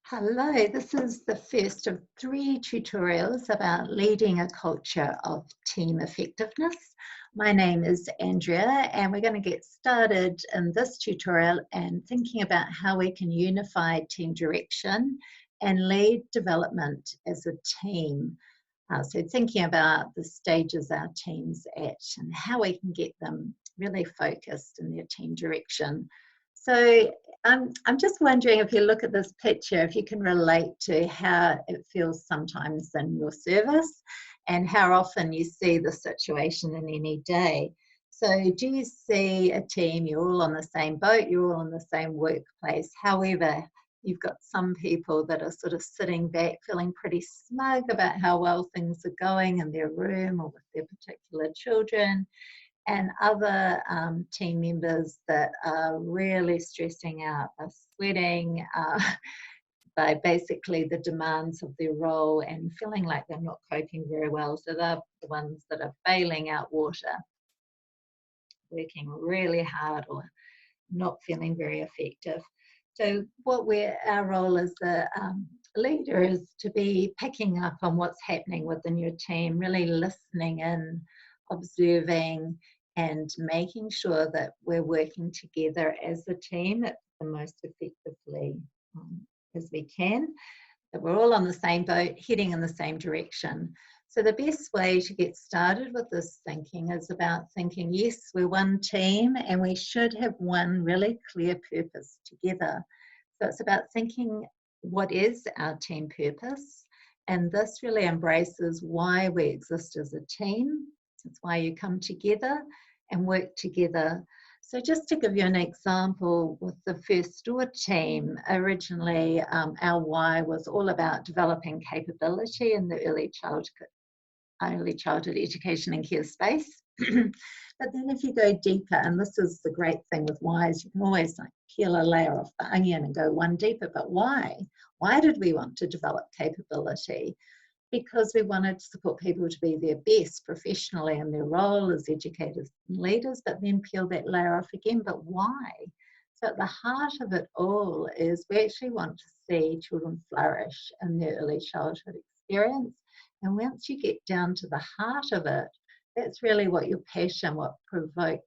Hello, this is the first of 3 tutorials about leading a culture of team effectiveness. My name is Andrea, and we're going to get started in this tutorial and thinking about how we can unify team direction and lead development as a team. So thinking about the stages our team's at and how we can get them really focused in their team direction. So I'm just wondering, if you look at this picture, if you can relate to how it feels sometimes in your service and how often you see the situation in any day. So do you see a team, you're all on the same boat, you're all in the same workplace, however, you've got some people that are sort of sitting back feeling pretty smug about how well things are going in their room or with their particular children, and other team members that are really stressing out, are sweating by basically the demands of their role and feeling like they're not coping very well. So they're the ones that are bailing out water, working really hard or not feeling very effective. So our role as the leader is to be picking up on what's happening within your team, really listening in, observing, and making sure that we're working together as a team the most effectively as we can, that we're all on the same boat, heading in the same direction. So the best way to get started with this thinking is about thinking, yes, we're one team and we should have one really clear purpose together. So it's about thinking, what is our team purpose? And this really embraces why we exist as a team. It's why you come together and work together. So just to give you an example, with the First Store team, originally our why was all about developing capability in the early childhood education and care space. But then if you go deeper, and this is the great thing with whys, you can always peel a layer off the onion and go one deeper. But why? Why did we want to develop capability? Because we wanted to support people to be their best professionally in their role as educators and leaders, but then peel that layer off again. But why? So at the heart of it all is we actually want to see children flourish in their early childhood experience. And once you get down to the heart of it, that's really what your passion, what provokes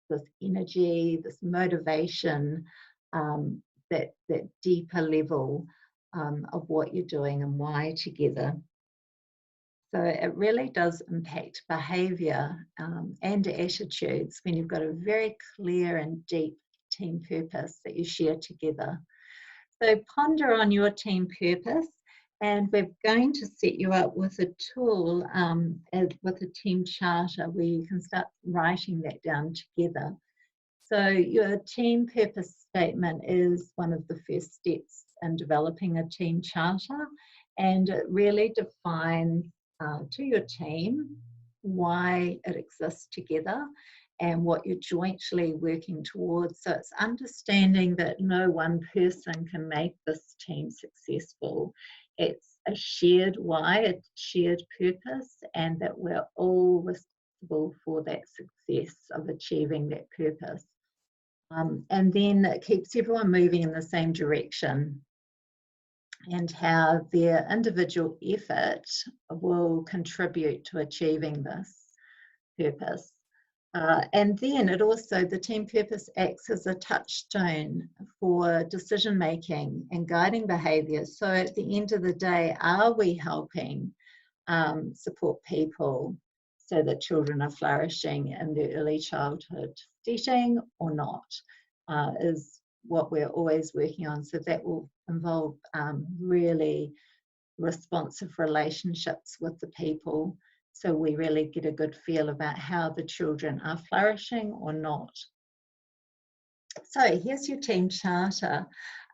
this energy, this motivation, that deeper level of what you're doing and why together. So it really does impact behaviour and attitudes when you've got a very clear and deep team purpose that you share together. So ponder on your team purpose, and we're going to set you up with a tool with a team charter where you can start writing that down together. So your team purpose statement is one of the first steps in developing a team charter, and it really defines to your team why it exists together and what you're jointly working towards. So it's understanding that no one person can make this team successful. It's a shared why, a shared purpose, and that we're all responsible for that success of achieving that purpose. And then it keeps everyone moving in the same direction, and how their individual effort will contribute to achieving this purpose. And then the team purpose acts as a touchstone for decision making and guiding behaviours. So at the end of the day, are we helping support people so that children are flourishing in their early childhood setting or not, is what we're always working on. So that will involve really responsive relationships with the people, so we really get a good feel about how the children are flourishing or not. So here's your team charter.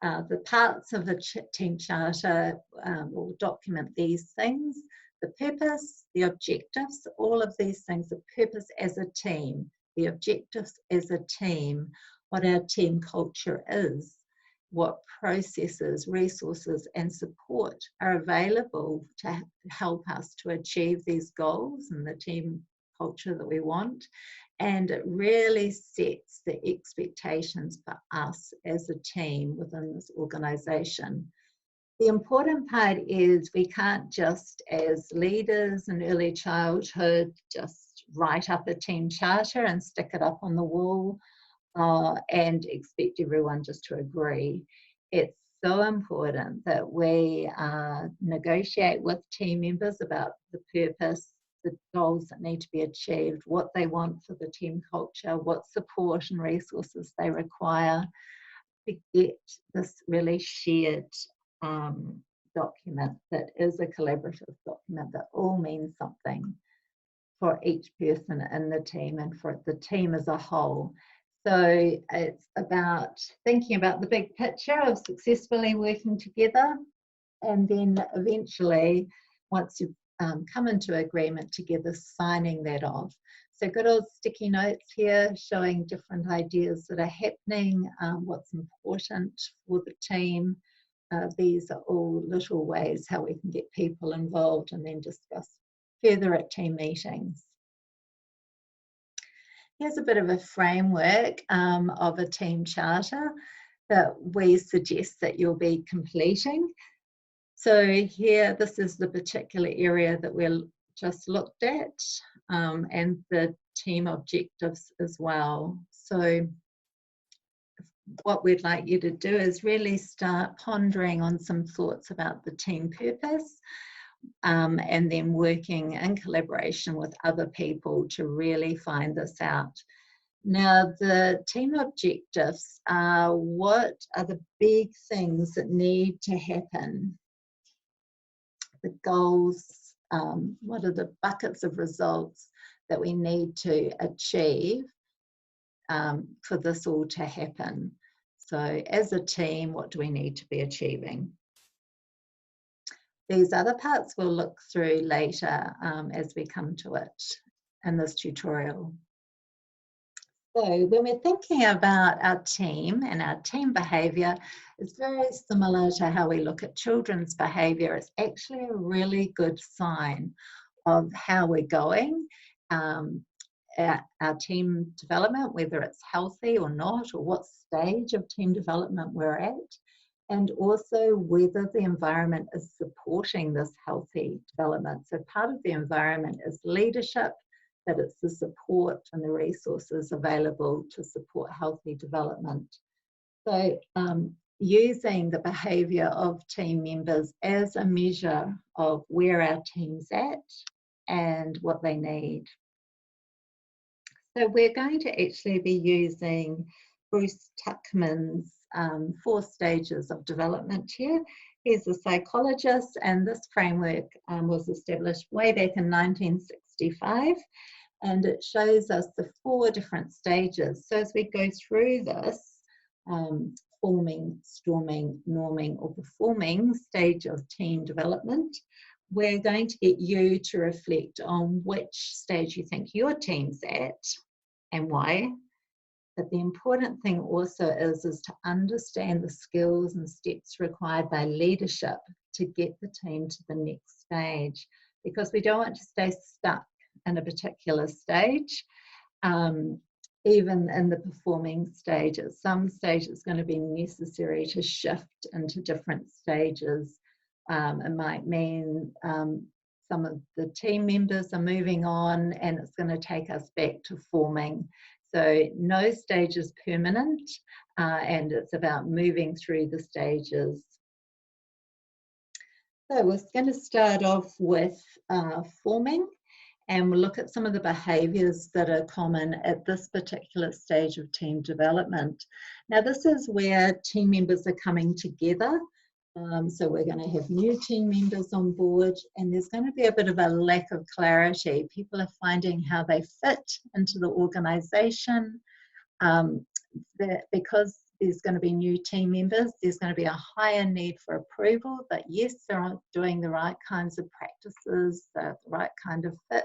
The parts of the team charter will document these things: the purpose, the objectives, all of these things, the purpose as a team, the objectives as a team, what our team culture is, what processes, resources, and support are available to help us to achieve these goals and the team culture that we want. And it really sets the expectations for us as a team within this organisation. The important part is we can't just, as leaders in early childhood, just write up a team charter and stick it up on the wall and expect everyone just to agree. It's so important that we negotiate with team members about the purpose, the goals that need to be achieved, what they want for the team culture, what support and resources they require to get this really shared document that is a collaborative document that all means something for each person in the team and for the team as a whole. So it's about thinking about the big picture of successfully working together, and then eventually, once you've come into agreement together, signing that off. So good old sticky notes here showing different ideas that are happening, what's important for the team. These are all little ways how we can get people involved and then discuss further at team meetings. Here's a bit of a framework of a team charter that we suggest that you'll be completing. So here, this is the particular area that we'll just looked at, and the team objectives as well. So what we'd like you to do is really start pondering on some thoughts about the team purpose, and then working in collaboration with other people to really find this out. Now, the team objectives are what are the big things that need to happen. The goals, what are the buckets of results that we need to achieve for this all to happen. So as a team, what do we need to be achieving? These other parts we'll look through later as we come to it in this tutorial. So when we're thinking about our team and our team behaviour, it's very similar to how we look at children's behaviour. It's actually a really good sign of how we're going, our team development, whether it's healthy or not, or what stage of team development we're at, and also whether the environment is supporting this healthy development. So part of the environment is leadership, that it's the support and the resources available to support healthy development. So using the behaviour of team members as a measure of where our team's at and what they need. So we're going to actually be using Bruce Tuckman's 4 stages of development here. He's a psychologist, and this framework was established way back in 1965, and it shows us the 4 different stages. So as we go through this, forming, storming, norming, or performing stage of team development, we're going to get you to reflect on which stage you think your team's at and why. But the important thing also is to understand the skills and steps required by leadership to get the team to the next stage, because we don't want to stay stuck in a particular stage. Even in the performing stage, at some stage it's going to be necessary to shift into different stages. It might mean some of the team members are moving on and it's going to take us back to forming. So no stage is permanent, and it's about moving through the stages. So we're going to start off with forming, and we'll look at some of the behaviours that are common at this particular stage of team development. Now this is where team members are coming together. So we're going to have new team members on board, and there's going to be a bit of a lack of clarity. People are finding how they fit into the organisation. Because there's going to be new team members, there's going to be a higher need for approval, but yes, they're doing the right kinds of practices, the right kind of fit.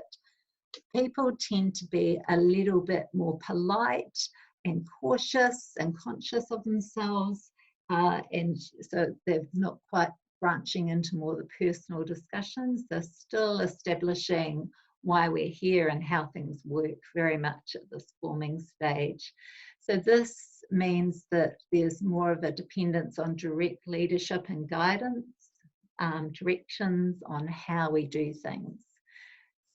People tend to be a little bit more polite and cautious and conscious of themselves. And so they're not quite branching into more the personal discussions. They're still establishing why we're here and how things work very much at this forming stage. So this means that there's more of a dependence on direct leadership and guidance, directions on how we do things.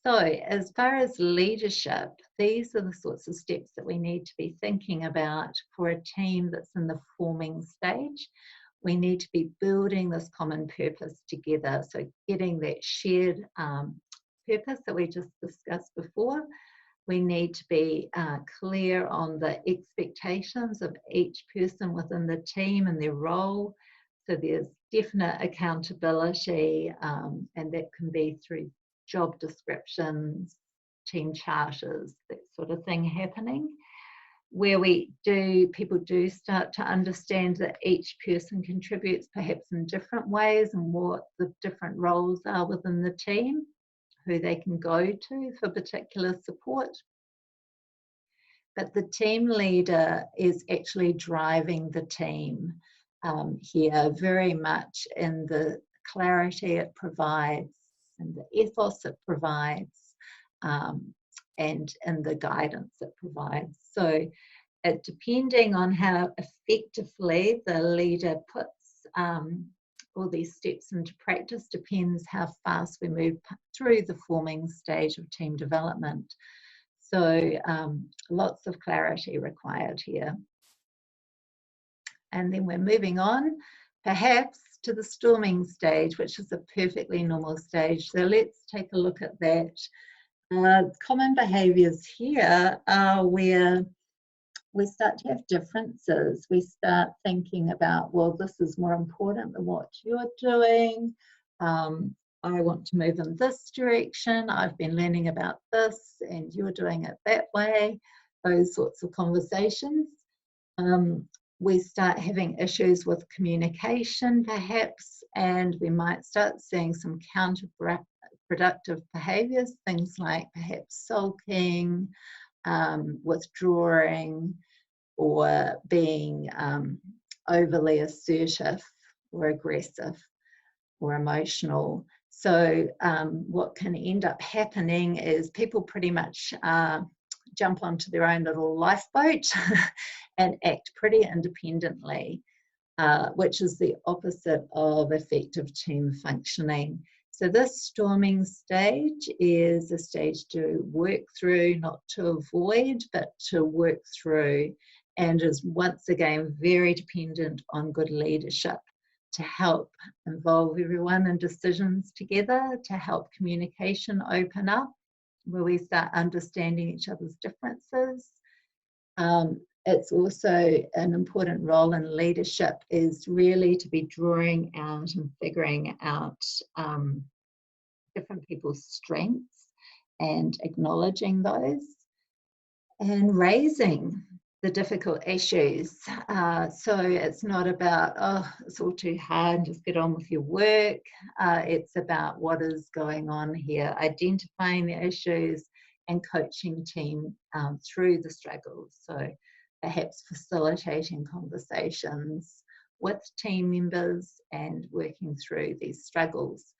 So as far as leadership, these are the sorts of steps that we need to be thinking about for a team that's in the forming stage. We need to be building this common purpose together. So getting that shared purpose that we just discussed before. We need to be clear on the expectations of each person within the team and their role. So there's definite accountability, and that can be through job descriptions, team charters, that sort of thing happening. Where people do start to understand that each person contributes perhaps in different ways and what the different roles are within the team, who they can go to for particular support. But the team leader is actually driving the team here very much in the clarity it provides and the ethos it provides and in the guidance it provides. So depending on how effectively the leader puts all these steps into practice depends how fast we move through the forming stage of team development. So lots of clarity required here. And then we're moving on, perhaps, to the storming stage, which is a perfectly normal stage. So let's take a look at that. Common behaviours here are where we start to have differences. We start thinking about, well, this is more important than what you're doing. I want to move in this direction. I've been learning about this and you're doing it that way. Those sorts of conversations. We start having issues with communication perhaps, and we might start seeing some counterproductive behaviours, things like perhaps sulking, withdrawing, or being overly assertive or aggressive or emotional. So what can end up happening is people pretty much jump onto their own little lifeboat and act pretty independently, which is the opposite of effective team functioning. So this storming stage is a stage to work through, not to avoid, but to work through, and is once again very dependent on good leadership to help involve everyone in decisions together, to help communication open up, where we start understanding each other's differences. It's also an important role in leadership is really to be drawing out and figuring out different people's strengths and acknowledging those and raising the difficult issues. So it's not about, oh, it's all too hard, just get on with your work. It's about what is going on here, identifying the issues and coaching team through the struggles. So perhaps facilitating conversations with team members and working through these struggles.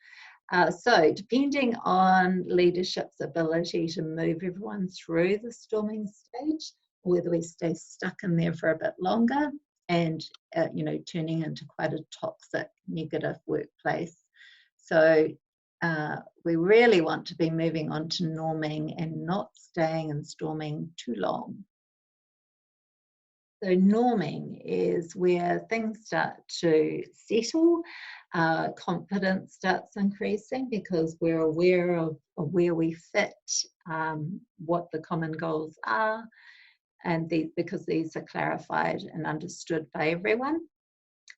So depending on leadership's ability to move everyone through the storming stage, whether we stay stuck in there for a bit longer and, turning into quite a toxic, negative workplace. So we really want to be moving on to norming and not staying in storming too long. So norming is where things start to settle, confidence starts increasing because we're aware of where we fit, what the common goals are, and because these are clarified and understood by everyone.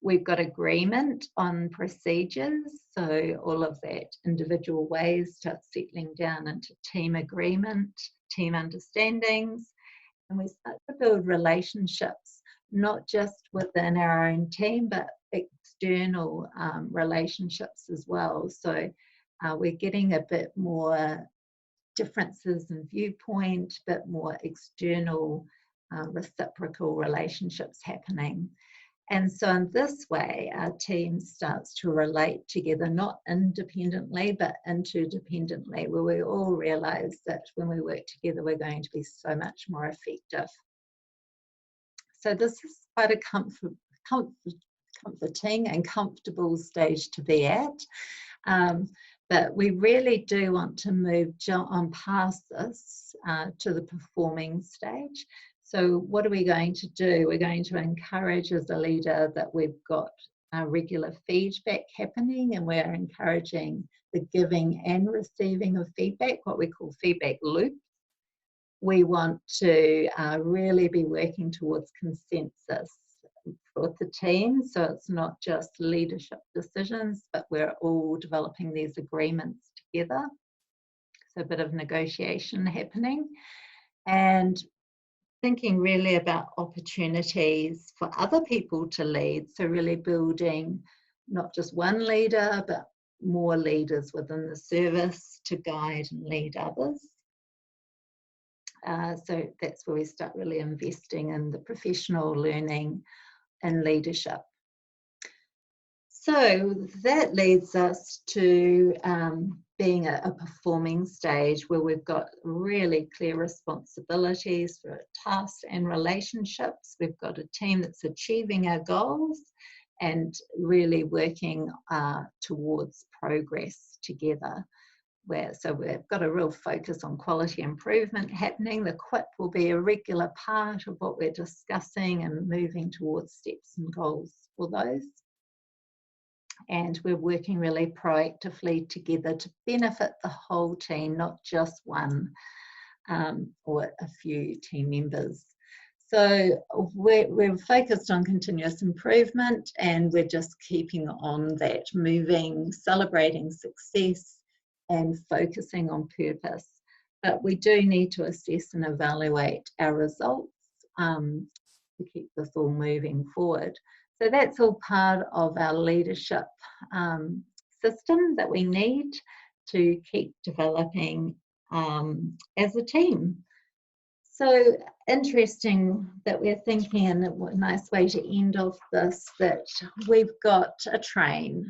We've got agreement on procedures, so all of that individual ways start settling down into team agreement, team understandings, and we start to build relationships, not just within our own team, but external relationships as well. So we're getting a bit more differences in viewpoint, but more external reciprocal relationships happening. And so in this way, our team starts to relate together, not independently, but interdependently, where we all realize that when we work together, we're going to be so much more effective. So this is quite a comforting and comfortable stage to be at. But we really do want to move on past this to the performing stage. So what are we going to do? We're going to encourage as a leader that we've got regular feedback happening, and we're encouraging the giving and receiving of feedback, what we call feedback loop. We want to really be working towards consensus with the team, so it's not just leadership decisions, but we're all developing these agreements together. So a bit of negotiation happening, and thinking really about opportunities for other people to lead. So really building not just one leader, but more leaders within the service to guide and lead others. So that's where we start really investing in the professional learning and leadership. So that leads us to being a performing stage where we've got really clear responsibilities for tasks and relationships. We've got a team that's achieving our goals and really working towards progress together. So we've got a real focus on quality improvement happening. The QIP will be a regular part of what we're discussing and moving towards steps and goals for those. And we're working really proactively together to benefit the whole team, not just one or a few team members. So we're focused on continuous improvement, and we're just keeping on that, moving, celebrating success and focusing on purpose. But we do need to assess and evaluate our results to keep this all moving forward. So that's all part of our leadership system that we need to keep developing as a team. So interesting that we're thinking, and a nice way to end off this, that we've got a train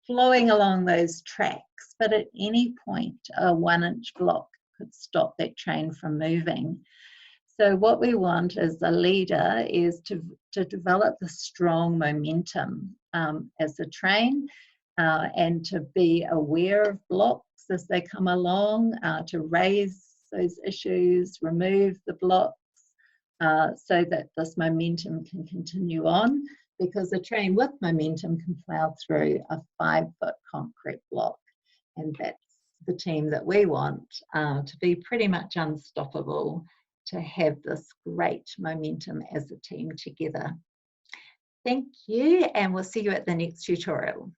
flowing along those tracks, but at any point a 1-inch block could stop that train from moving. So what we want as a leader is to develop the strong momentum as a train, and to be aware of blocks as they come along, to raise those issues, remove the blocks, so that this momentum can continue on, because a train with momentum can plough through a 5-foot concrete block, and that's the team that we want to be pretty much unstoppable, to have this great momentum as a team together. Thank you, and we'll see you at the next tutorial.